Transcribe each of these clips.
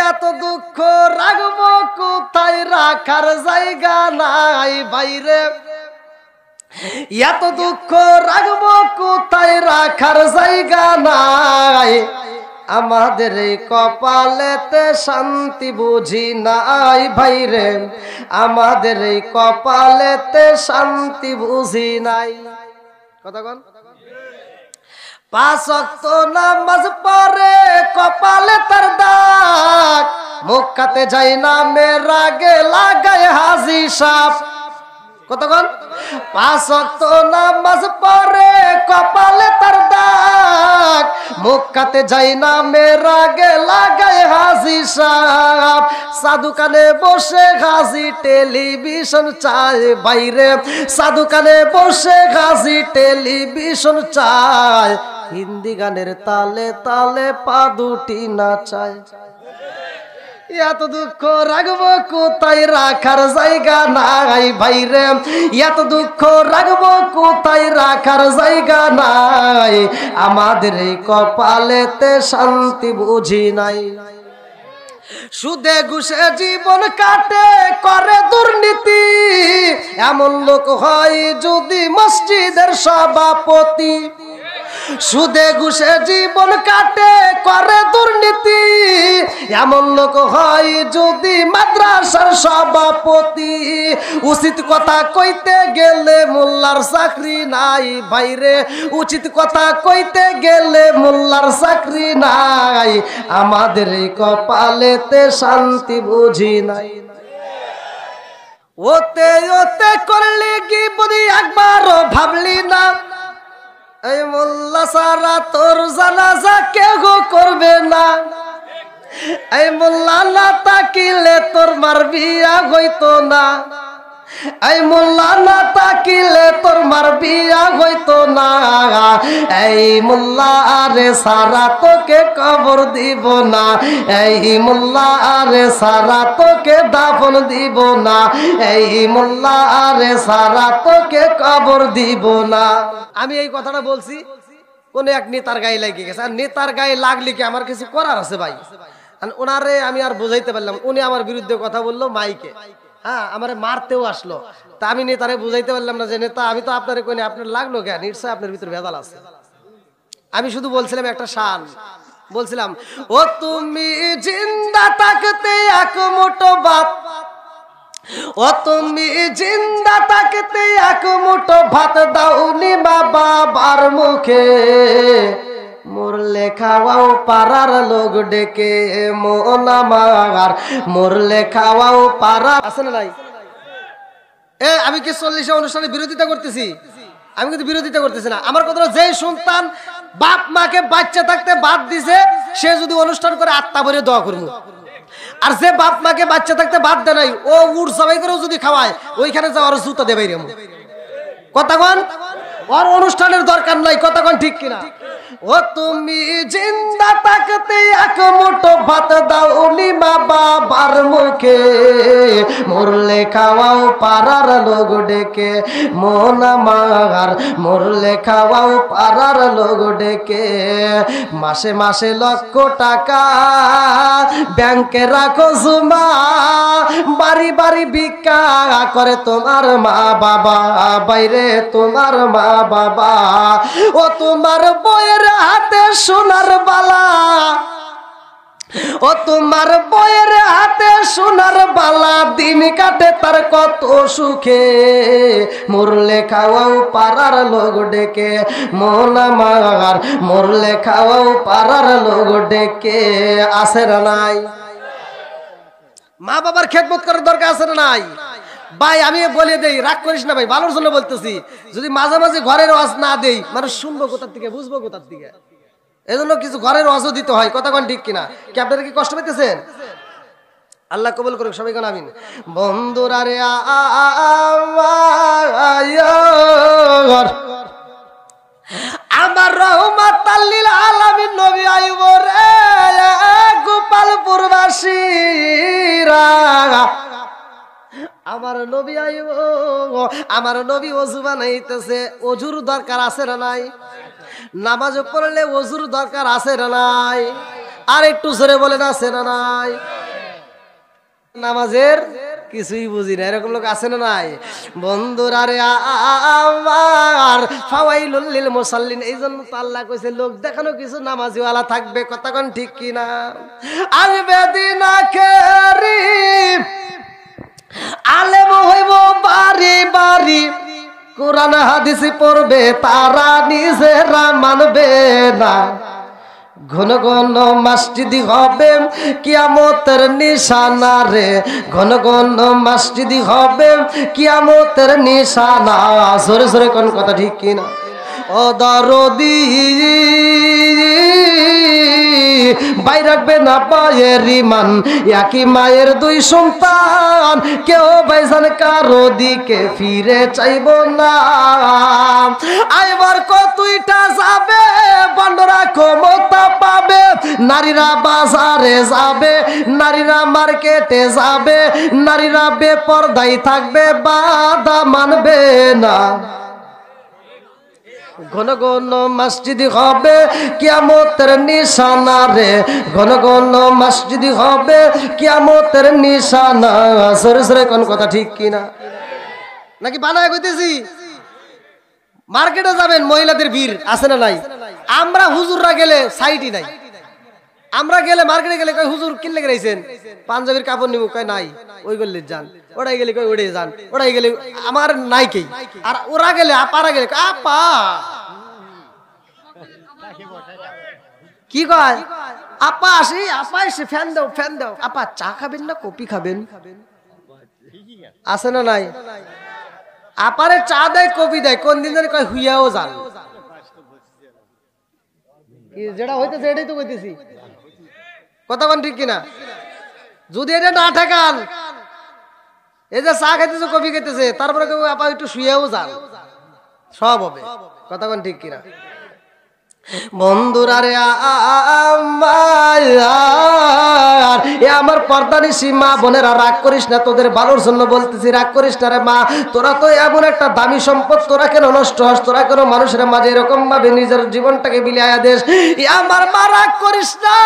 এত দুঃখ রাখবো কোথায়, রাখার জায়গা নাই বাইরে। এত দুঃখ রাখবো কোথায়, রাখার জায়গা নাই। আমাদের এই কপালেতে শান্তি বুঝি নাই ভাইরে, আমাদের এই কপালেতে শান্তি বুঝি নাই। কথা কন। 5 ওয়াক্ত নামাজ পড়ে কপালে তার দাগ, মক্কাতে যাই না মেরা গে লাগায় হাজি সাপ। কতক্ষণ? 5 ওয়াক্ত নামাজ পড়ে কপালে তার দাগ, মক্কাতে যাই না মেরা গে লাগায় হাজি সাপ। সাধুকানে বসে হাজি টেলিভিশন চায় বাইরে, সাধুকানে বসে হাজি টেলিভিশন চায়। হিন্দি গানের তালে তালে পা দুটি নাচায়। এত দুঃখ রাখবো কোথায়, রাখার জায়গা নাই ভাইরে। এত দুঃখ রাখবো কোথায়, রাখার জায়গা নাই। আমাদের এই কপালেতে শান্তি বুঝি নাই। সুদে ঘুষে জীবন কাটে করে দুর্নীতি, এমন লোক হয় যদি মসজিদের সভাপতি। সুদে ঘুষে জীবন কাটে করে দুর্নীতি, এমন লোক হয় যদি মাদ্রাসার সভাপতি। উচিত কথা কইতে গেলে মোল্লার চাকরি নাই ভাইরে, উচিত কথা কইতে গেলে মোল্লার চাকরি নাই। আমাদের এই কপালেতে শান্তি বুঝি নাই। ওতে ওতে করলে কি বুঝি একবারও ভাবলি না, এই মোল্লা সারা তোর জানাজা কেউ করবে না। এই মোল্লা না তাকিলে তোর মার বিয়া হইতো না, এই মোল্লা না তাকিলে তোর মার বিয়া হইতো না। এই মোল্লা আরে সারা তোকে কবর দিব না, এই মোল্লা আরে সারা তোকে দাফন দিব না, এই মোল্লা আরে সারা তোকে কবর দিব না। আমি এই কথাটা বলছি কোন এক নেতার গায়ে লেগে গেছে, আর নেতার গায়ে লাগলে কি আমার কিছু করার আছে ভাই? ওনারে আমি আর বুঝাইতে পারলাম, উনি আমার বিরুদ্ধে কথা বললো মাইকে, হ্যাঁ আমারে মারতেও আসলো। তা আমি নেতারে বুঝাইতে পারলাম না যে নেতা আমি তো আপনারে কইনি, আপনার লাগলো কেন? নিশ্চয় আপনার ভিতরে ভেজাল আছে। আমি শুধু বলছিলাম একটা শান, বলছিলাম ও তুমি জিন্দা থাকতে এক মুঠো ভাত, ও তুমি জিন্দা থাকতে এক মুঠো ভাত দাওনি মা বাবার মুখে, মরলে খাওয়াও পাড়ার লোক ডেকে মন আমার, মরলে খাওয়াও পাড়া। আছে না নাই? আমি কি 40 অনুষ্ঠানে বিরোধিতা করতেছি? আমি কিন্তু বিরোধিতা করতেছি না। আমার কথা যেই সন্তান বাপ মাকে বাচ্চা থাকতে বাদ দিছে, সে যদি অনুষ্ঠান করে আত্মা ভরে দোয়া করবো। আর যে বাপ মাকে বাচ্চা থাকতে বাদ দেয় নাই, ও উড় সবাই করেও যদি খাওয়ায়, ওইখানে যাওয়ার জুতা দেবে। কথা কন, ওর অনুষ্ঠানের দরকার নাই। কথা কন ঠিক কিনা? ও তুমি জিন্দা থাকতে এক মুঠো ভাত দাওনি মা বাবার মুখে, মরলে খাওয়াও পাড়ার লোক ডেকে মন আমার, মরলে খাওয়াও পাড়ার লোক ডেকে। মাসে মাসে লক্ষ টাকা ব্যাংকে রাখো জমা, বাড়ি বাড়ি ভিক্ষা করে তোমার মা বাবা, বাইরে তোমার মা বাবা। ও তোমার বইয়ের হাতে সোনার বালা, ও তোমার বইয়ের হাতে সোনার বালা, দিন কাটে তার কত সুখে, মরলে খাওয়াও পাড়ার লোক ডেকে মন আমার, মরলে খাওয়াও পাড়ার লোক ডেকে। আছে না নাই? মা বাবার খেদমত করার দরকার আছে না নাই? ভাই আমি বলে দেই, রাগ করিস না ভাই, ভালোর জন্য বলতেছি। যদি মাঝে মাঝে ঘরের ওয়াজ না দেই, মানুষ শুনবো কোথার থেকে, বুঝবো কোথার থেকে। এই জন্য কিছু ঘরের ওয়াজও দিতে হয়। কথা কোন ঠিক কিনা? কি আপনারা কি কষ্ট পেতেছেন? আল্লাহ কবুল করুক, সবাই কোন আমিন। বন্ধুরা রে আমার রহমাতাল লিল আলামিন নবী আইব রে, গোপালপুরবাসীরা আমার নবী আইব। আমার নবী ওযু বানাইতেছে, ওযুর দরকার আছে না নাই? নামাজ পড়লে ওযুর দরকার আছে না নাই? আর একটু জোরে বলেন আছে না নাই? নামাজের কিছুই বুঝি না এরকম লোক আছে না নাই? বন্ধুরা রে আমার ফাওয়াইলুল লিল মুসাল্লিন, এই জন্য তো আল্লাহ কইছে লোক দেখানো কিছু নামাজিওয়ালা থাকবে। কথা কোন ঠিক কিনা? আসবে দিন আখেরি আলেম হইব বাড়ি বাড়ি, কোরআন হাদিস পড়বে তারা নিজেরা মানবে না। ঘন ঘন মসজিদি হবে কিয়ামতের নিশানা রে, ঘন ঘন মসজিদি হবে কিয়ামতের নিশানা। জোরে জোরে কোন কথা ঠিক কিনা? ও দরদি ভাই রাখবে না পায়ের ইমান, একই মায়ের দুই সন্তান, কেউ ভাইজান কারো দিকে ফিরে চাইব না। আইবার কতইটা যাবে বন্ধরা ক্ষমতা পাবে, নারীরা বাজারে যাবে, নারীরা মার্কেটে যাবে, নারীরা বেপরদাই থাকবে, বাধা মানবে না। ঘন ঘন মসজিদি হবে কিয়ামতের নিশানা রে, ঘন ঘন মসজিদি হবে কিয়ামতের নিশানা। সরে সরে কোন কথা ঠিক কিনা? নাকি বানায় কইতেছি? মার্কেটে যাবেন মহিলাদের ভিড় আছে না নাই? আমরা হুজুররা গেলে সাইটই নাই। আমরা গেলে মার্কেটে গেলে কই হুজুর কিনলে গেছেন পাঞ্জাবির কাপড় নিব, কয় নাই ওই গল্লে যান, ওরাই গেলে কই ওড়ে যান, ওরাই গেলে আমার নাই কে। আর ওরা গেলে আপারা গেলে আপা কি কয়, আপা আসি, আপা এসে ফ্যান দাও, ফ্যান দাও। আপা চা খাবেন না কফি খাবেন? আছে না নাই? আপারে চা দেয় কফি দেয়, কোন দিন ধরে কয় হুইয়াও যান। যেটা হইতেছে এটাই তো কইতেছি। কথা কোন ঠিক কিনা? যদি এটা না ঠেকান, এই যে চা খাইতেছে কফি খাইতেছে, তারপরে কেউ আপা একটু শুয়েও যান, সব হবে। কথা কোন ঠিক কিনা? বন্ধুরা রে আমার পর্দানিশী মা বোনেরা রাগ করিস না, তোদের ভালোর জন্য বলতেছি, রাগ করিস না রে মা। তোরা তো এমন একটা দামি সম্পদ, তোরা কেন নষ্ট হস? তোরা কেন মানুষের মাঝে এরকম ভাবে নিজের জীবনটাকে বিলিয়ে দেশ? আমার মা রাগ করিস না,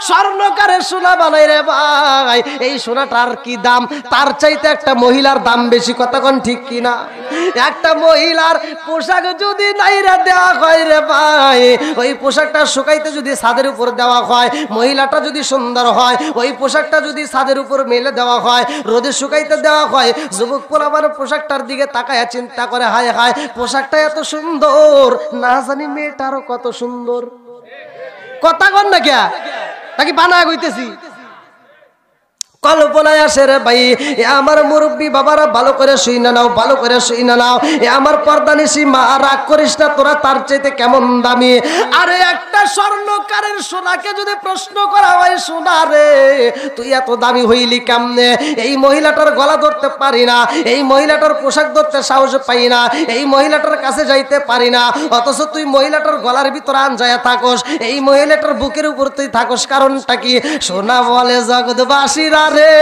স্বর্ণকারের সোনা বানাই রে ভাই, এই সোনাটার কি দাম? তার চাইতে একটা মহিলার দাম বেশি। কথা কোন ঠিক কিনা? একটা মহিলার পোশাক যদি নাইরা দেওয়া হয় রে ভাই, ওই পোশাকটা শুকাইতে যদি ছাদের উপর দেওয়া হয়, মহিলাটা যদি সুন্দর হয়, ওই পোশাকটা যদি ছাদের উপর মেলে দেওয়া হয়, রোদে শুকাইতে দেওয়া হয়, যুবক পোলাপান পোশাকটার দিকে তাকায় চিন্তা করে, হায় হায় পোশাকটা এত সুন্দর, না জানি মেয়েটারও কত সুন্দর। কথা কন না কে? নাকি বানায় কইতেছি? কল্পনায় আসে রে ভাই। আমার মুরব্বী বাবারা ভালো করে শুই না নাও, ভালো করে শুই না নাও। আমার পর্দানিশী মা রাগ করিস না, তোরা তার চাইতে কেমন দামি? আরে একটা স্বর্ণকারের সোনাকে যদি প্রশ্ন করা হয়, সোনা রে তুই এত দামি হইলি কেমনে? এই মহিলাটার গলা ধরতে পারি না, এই মহিলাটার পোশাক ধরতে সাহস পাই না, এই মহিলাটার কাছে যাইতে পারি না, অথচ তুই মহিলাটার গলার ভিতরে আনজায়া থাকস, এই মহিলাটার বুকের উপর তুই থাকস। কারণটা কি? সোনা বলে জগৎবাসীরা রে,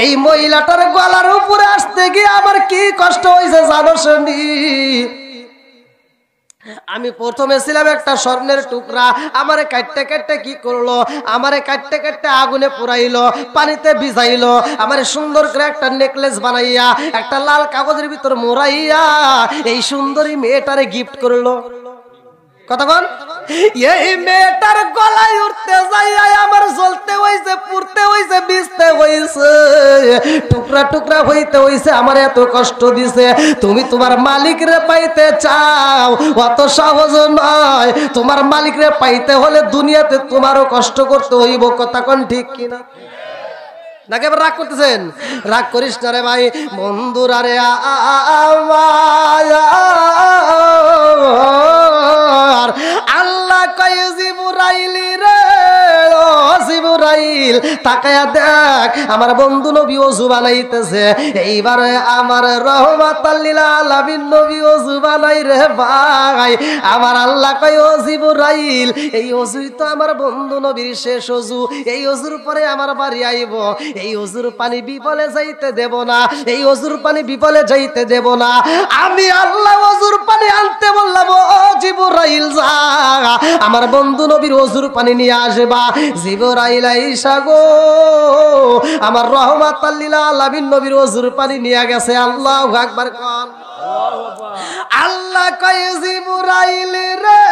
এই মহিলাটার গলার উপরে আসতে গিয়ে আমার কি কষ্ট হয়েছে জানোস নি? আমি প্রথমে ছিলাম একটা স্বর্ণের টুকরা, আমারে কাটতে কাটতে কি করলো? আমারে কাটতে কাটতে আগুনে পুরাইলো, পানিতে ভিজাইলো, আমারে সুন্দর করে একটা নেকলেস বানাইয়া একটা লাল কাগজের ভিতর মোড়াইয়া এই সুন্দরী মেয়েটারে গিফট করলো। কথা বল, এই মেয়েটার গলায় উঠতে যাই আমার জ্বলতে হইছে, পুড়তে হইছে, ভিজতে হইছে, টুকরা টুকরা হইতে হইছে, আমার এত কষ্ট দিছে। তুমি তোমার মালিক রে পাইতে চাও, অত সহজ নয়। তোমার মালিক রে পাইতে হলে দুনিয়াতে তোমারও কষ্ট করতে হইব। কথা কোন ঠিক কিনা? নাকি আবার রাগ করতেছেন? রাগ করিস না রে ভাই। বন্ধুরা রে আল্লাহ কয় জিবরাইল রে, ও জিবরাইল তাকায়া দেখ আমার বন্ধু নবী ওযু বানাইতেছে। এইবারে আমার রহমাতাল লিল আলামিন নবী ওযু বানাই রে ভাই। আমার আল্লাহ কয় ও জিবরাইল এই ওযুই তো আমার বন্ধু নবীর শেষ ওযু, এই ওযুর পরে আমার বাড়ি আইব, এই ওযুর পানি বিফলে যাইতে দেব না, এই ওযুর পানি বিফলে যাইতে দেব না। আমি আল্লাহ ওযুর পানি আনতে বললাম, ও জিবরাইল যা আমার বন্ধু নবীর ওযুর পানি নিয়ে আসবা। জিবরাইল আইসা গো আমার রহমাতাল লিল আলামিন নবীর ওযুর পানি নিয়ে গেছে। আল্লাহু আকবার কোন। আল্লাহ কয় জিবরাইল রে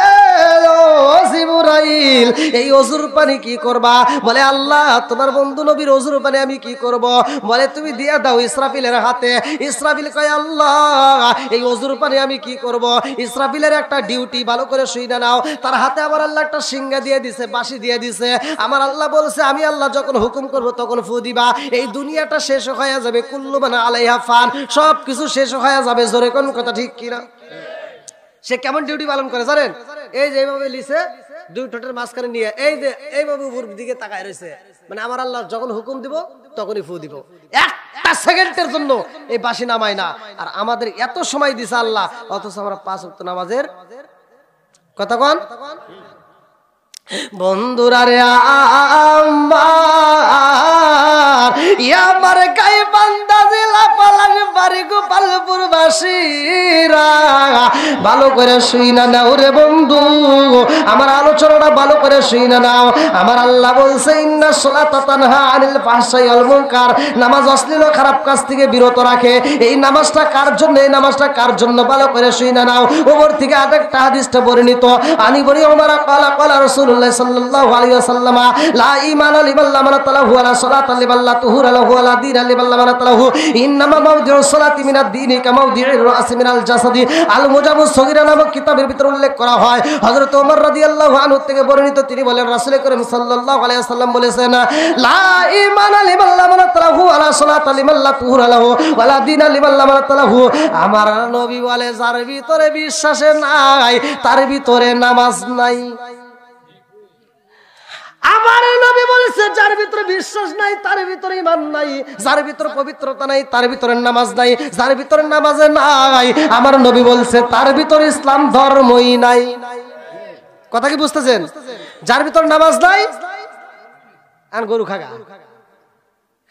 ও জিবরাইল এই ওযুর পানি কি করবা? বলে আল্লাহ তোমার বন্ধু নবীর ওযুর পানি আমি কি করব? বলে তুমি দিয়া দাও ইসরাফিলের হাতে। ইসরাফিল কয় আল্লাহ এই ওযুর পানি আমি কি করব? ইসরাফিলের একটা ডিউটি ভালো করে শুইনা নাও। তার হাতে আমার আল্লাহ একটা সিংহা দিয়ে দিছে, বাঁশি দিয়ে দিছে। আমার আল্লাহ বলছে আমি আল্লাহ যখন হুকুম করব তখন ফু দিবা। এই দুনিয়াটা শেষ হয়ে যাবে, কুল্লু মান আলাইহা ফান, সব কিছু শেষ হয়ে যাবে। জোরে কোন কথা ঠিক কিনা? সে কেমন ডিউটি পালন করে জানেন? এই যে এইভাবে লিছে দুই ঠোঁটের মাঝখানে নিয়ে এই যে এইভাবে উপর দিকে তাকায় রয়েছে, মানে আমার আল্লাহ যখন হুকুম দিব তখনই ফু দিব। একটা সেকেন্ডের জন্য এই বাঁশি নামায় না। আর আমাদের এত সময় দিছে আল্লাহ, অথচ আমরা 5 ওয়াক্ত নামাজের কথা কন। বন্ধুরা রে আমার গাই বান্দা জেলা পালার বাড়ি গোপালপুর বাসীরা ভালো করে শুই না নাও রে বন্ধু, আমার আলোচনাটা ভালো করে শুই না নাও। আমার আল্লাহ বলছে ইন্না সলাতা তানহা আনিল ফাহশাই ওয়াল মুনকার, নামাজ অশ্লীল ও খারাপ কাজ থেকে বিরত রাখে। এই নামাজটা কার জন্য? এই নামাজটা কার জন্য? ভালো করে শুই না নাও। ওপর থেকে আরেকটা হাদিসটা বর্ণিত, আনি বলি ওমর ক্বালা ক্বালা রাসূলুল্লাহ সাল্লাল্লাহু আলাইহি ওয়াসাল্লাম লা ঈমানা লিমান লা মানাতালাহু ওয়া লা সালাতা লিমান লা তুহুরা লাহু ওয়া লা দীনা লিমান লা মানাতালাহু ইন্নামা মাওদিউস সালাতি মিনাদ দীনি কামাওদিউর রাসি মিনাল জাসাদি। আল মুজামুস সগীরা নামক কিতাবের ভিতরে উল্লেখ করা হয় হযরত ওমর রাদিয়াল্লাহু আনহু থেকে বর্ণিত, তিনি বলেন রাসূল করিম সাল্লাল্লাহু আলাইহি ওয়াসাল্লাম বলেছেন লা ঈমানা লিমান লা মানাতালাহু ওয়া লা সালাতা লিমান লা তুহুরা লাহু ওয়া লা দীনা লিমান লা মানাতালাহু। আমার নবী বলে যার ভিতরে বিশ্বাস নাই তার ভিতরে নামাজ নাই। আমার নবী বলেছে যার ভিতরে বিশ্বাস নাই তার ভিতরে ঈমান নাই, যার ভিতরে পবিত্রতা নাই তার ভিতরে নামাজ নাই, যার ভিতরে নামাজ নাই আমার নবী বলছে তার ভিতরে ইসলাম ধর্মই নাই। কথা কি বুঝতেছেন? যার ভিতরে নামাজ নাই আর গরু খাগা,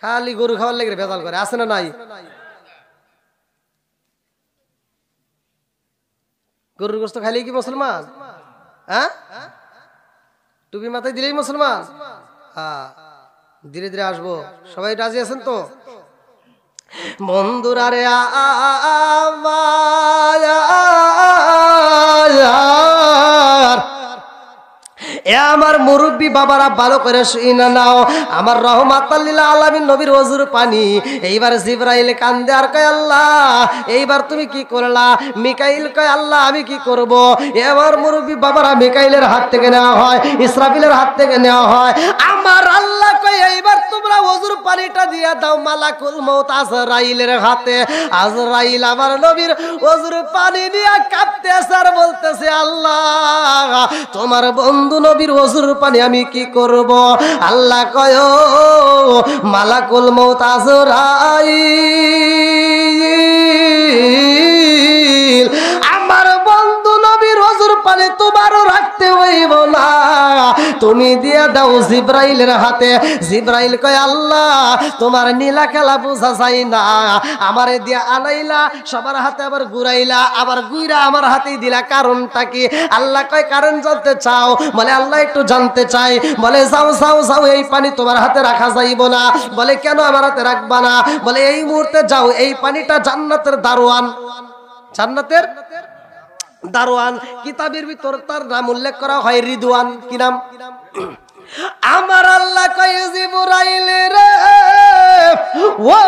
খালি গরু খাওয়ার লেগে ভেজাল করে, আছে না নাই? গরুর গোশত খাইলে কি মুসলমান? হ্যাঁ, টুপি মাথায় দিলেই মুসলমান? হ্যাঁ, ধীরে ধীরে আসবো। সবাই রাজি আছেন তো? বন্ধুরা রে আমার মুরব্বী বাবারা ভালো করে শুনে নাও। আমার রহমাতাল লিল আলামিন নবীর ওযুর পানি এইবার জিবরাইল কান্দে আর কয় আল্লাহ এইবার তুমি কি করলা? মিকাইল কয় আল্লাহ আমি কি করব? এবার মুরব্বী বাবারা মিকাইলের হাত থেকে নেওয়া হয়, ইসরাফিলের হাত থেকে নেওয়া হয়। আমার আল্লাহ কয় এইবার তোমরা ওযুর পানিটা দিয়া দাও মালাকুল মউত আজরাইলের হাতে। আজরাইল আমার নবীর ওযুর পানি নিয়ে কাঁপতেছে আর বলতেছে আল্লাহ তোমার বন্ধু নবীর ওযুর পানি আমি কি করব? আল্লাহ কয় মালাকুল মউত আজরাইল আমার বন্ধু নবীর ওযুর পানি তোমারও রাখতে হইব না, তুমি দিয়া দাও জিবরাইলের হাতে। জিবরাইল কয় আল্লাহ তোমার নীলা খেলা বোঝা যায় না, আমারে দিয়া আনাইলা সবার হাতে আবার ঘুরাইলা, আবার ঘুরা আমার হাতেই দিলা, কারণটা কি? আল্লাহ কয় কারণ জানতে চাও? বলে আল্লাহ একটু জানতে চাই। বলে যাও যাও যাও এই পানি তোমার হাতে রাখা যাইব না। বলে কেন আমার হাতে রাখবা না? বলে এই মুহূর্তে যাও, এই পানিটা জান্নাতের দারোয়ান, জান্নাতের দারোয়ান কিতাবের ভিতর তার নাম উল্লেখ করা হয় রিদওয়ান। কি নাম? আমার আল্লাহ কয় জিবরাইল রে ও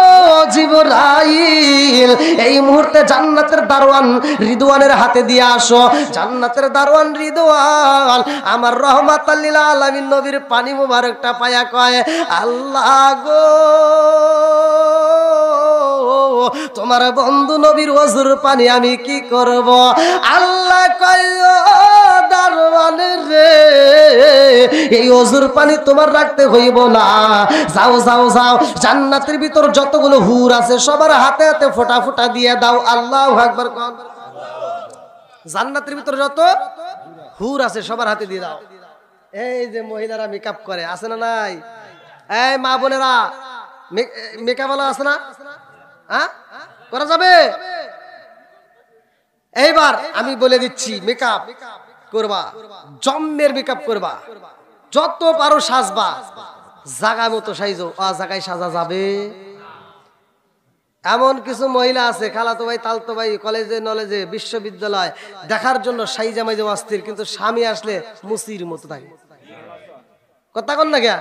জিবরাইল এই মুহূর্তে জান্নাতের দারোয়ান রিদওয়ানের হাতে দিয়ে আসো। জান্নাতের দারোয়ান রিদওয়ান আমার রহমাতাল লিল আলামিন নবীর পানি মুবারকটা পায়া কয় আল্লাহ গো তোমার বন্ধু নবীর ওযুর পানি আমি কি করব? আল্লাহ কয় দারওয়ান রে, এই ওজুর পানি তোমার রাখতে হইব না, যাও যাও যাও, জান্নাতের ভিতর যতগুলো হুর আছে সবার হাতে হাতে ফোঁটা ফোঁটা দিয়ে দাও। আল্লাহু আকবার কোন। জান্নাতের ভিতর যত হুর আছে সবার হাতে দিয়ে দাও। এই যে মহিলারা মেকআপ করে আছে না নাই, এই মা বোনেরা মেকআপ वाला আছে না, হ্যাঁ করা যাবে। এইবার আমি বলে দিচ্ছি, মেকআপ করবা, জম্মের মেকআপ করবা, যত পারো সাজবা, জায়গা মতো সাইজো, জায়গায় সাজা যাবে। এমন কিছু মহিলা আছে, খালাতো ভাই তালতো ভাই কলেজে নলেজে বিশ্ববিদ্যালয় দেখার জন্য সাইজা মাইজা অস্থির, কিন্তু স্বামী আসলে মুসির মতো থাকে। কথা কন না গিয়া,